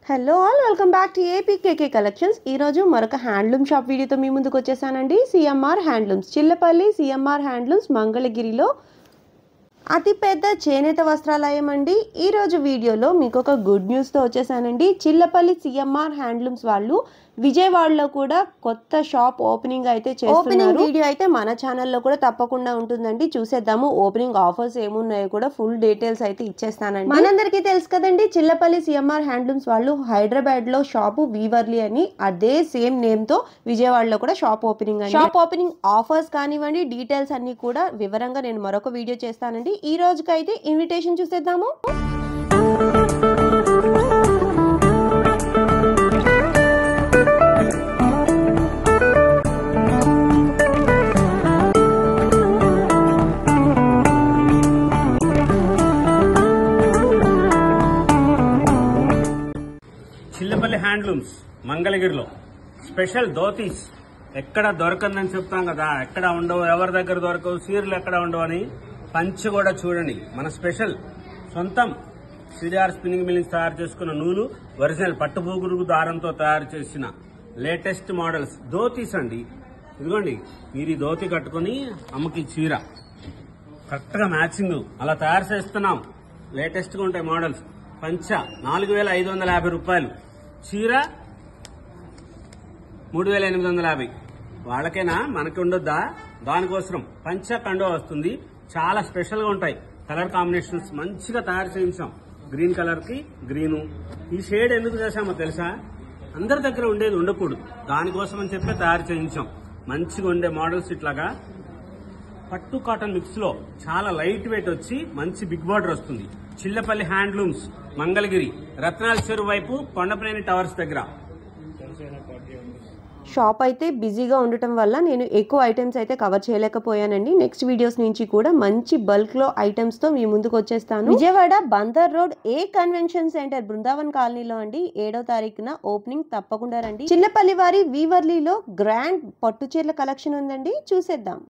Hello all, welcome back to APKK collections. ఈరోజు మరొక handloom shop వీడియోతో మీ ముందుకు వచ్చేసానండి. CMR handlooms, Chillapalli CMR handlooms మంగళగిరిలో అతిపెద్ద చేనేత వస్త్రాలయం అండి. ఈరోజు వీడియోలో మీకు ఒక గుడ్ న్యూస్తో వచ్చేసానండి. చిల్లపల్లి సిఎంఆర్ హ్యాండ్లూమ్స్ వాళ్ళు విజయవాడలో కూడా కొత్త షాప్ ఓపెనింగ్ అయితే చేస్తున్నారు. వీడియో అయితే మన ఛానల్లో కూడా తప్పకుండా ఉంటుందండి, చూసేద్దాము. ఓపెనింగ్ ఆఫర్స్ ఏమున్నాయో కూడా ఫుల్ డీటెయిల్స్ అయితే ఇచ్చేస్తానండి. మనందరికీ తెలుసు కదండి, చిల్లపల్లి సిఎంఆర్ హ్యాండ్లూమ్స్ వాళ్ళు హైదరాబాద్ లో షాపు వీవర్లీ అని అదే సేమ్ నేమ్ తో విజయవాడలో కూడా షాప్ ఓపెనింగ్ అండి. షాప్ ఓపెనింగ్ ఆఫర్స్ కానివ్వండి, డీటెయిల్స్ అన్ని కూడా వివరంగా నేను మరొక వీడియో చేస్తానండి. ఈ రోజుకైతే ఇన్విటేషన్ చూసేద్దాము. చిల్లపల్లి హ్యాండ్లూమ్స్ మంగళగిరిలో స్పెషల్ ధోతీస్ ఎక్కడ దొరకందని చెప్తాం కదా, ఎక్కడ ఉండవు, ఎవరి దగ్గర దొరకవు, సీరలు ఎక్కడ ఉండవు అని. పంచి కూడా చూడండి, మన స్పెషల్ సొంతం సిడిఆర్ స్పిన్నింగ్ మిల్ నుంచి తయారు చేసుకున్న నూలు, ఒరిజినల్ పట్టుబూగురు దారంతో తయారు చేసిన లేటెస్ట్ మోడల్స్ ధోతీస్ అండి. ఇదిగోండి, మీరు ఈ ధోతి కట్టుకుని అమ్మకి చీర కరెక్ట్ గా మ్యాచింగ్ అలా తయారు చేస్తున్నాం. లేటెస్ట్ గా ఉంటాయి మోడల్స్. పంచ 4,550 రూపాయలు, చీర 3,850. వాళ్ళకేనా, మనకి ఉండొద్దా? దానికోసం పంచ కండో వస్తుంది. చాలా స్పెషల్ గా ఉంటాయి. కలర్ కాంబినేషన్స్ మంచిగా తయారు చేయించాం. గ్రీన్ కలర్ కి గ్రీను. ఈ షేడ్ ఎందుకు చేశామో తెలుసా? అందరి దగ్గర ఉండేది ఉండకూడదు, దానికోసం అని చెప్పి తయారు చేయించాం. మంచిగా ఉండే మోడల్స్ ఇట్లాగా పట్టు కాటన్ మిక్స్ లో చాలా లైట్ వెయిట్ వచ్చి మంచి బిగ్ బార్డర్ వస్తుంది. చిల్లపల్లి హ్యాండ్లూమ్స్ మంగళగిరి, రత్నాల చెరువు వైపు, కొండపనేని టవర్స్ దగ్గర. షాప్ అయితే బిజీగా ఉండటం వల్ల నేను ఎక్కువ ఐటమ్స్ అయితే కవర్ చేయలేకపోయానండి. నెక్స్ట్ వీడియోస్ నుంచి కూడా మంచి బల్క్ లో ఐటమ్స్ తో మీ ముందుకు వచ్చేస్తాను. విజయవాడ బందర్ రోడ్ ఏ కన్వెన్షన్ సెంటర్ బృందావన్ కాలనీలో అండి 7వ తారీఖున ఓపెనింగ్, తప్పకుండా రండి. చిల్లపల్లి వారి వీవర్లీలో గ్రాండ్ పట్టు చీరల కలెక్షన్ ఉందండి, చూసేద్దాం.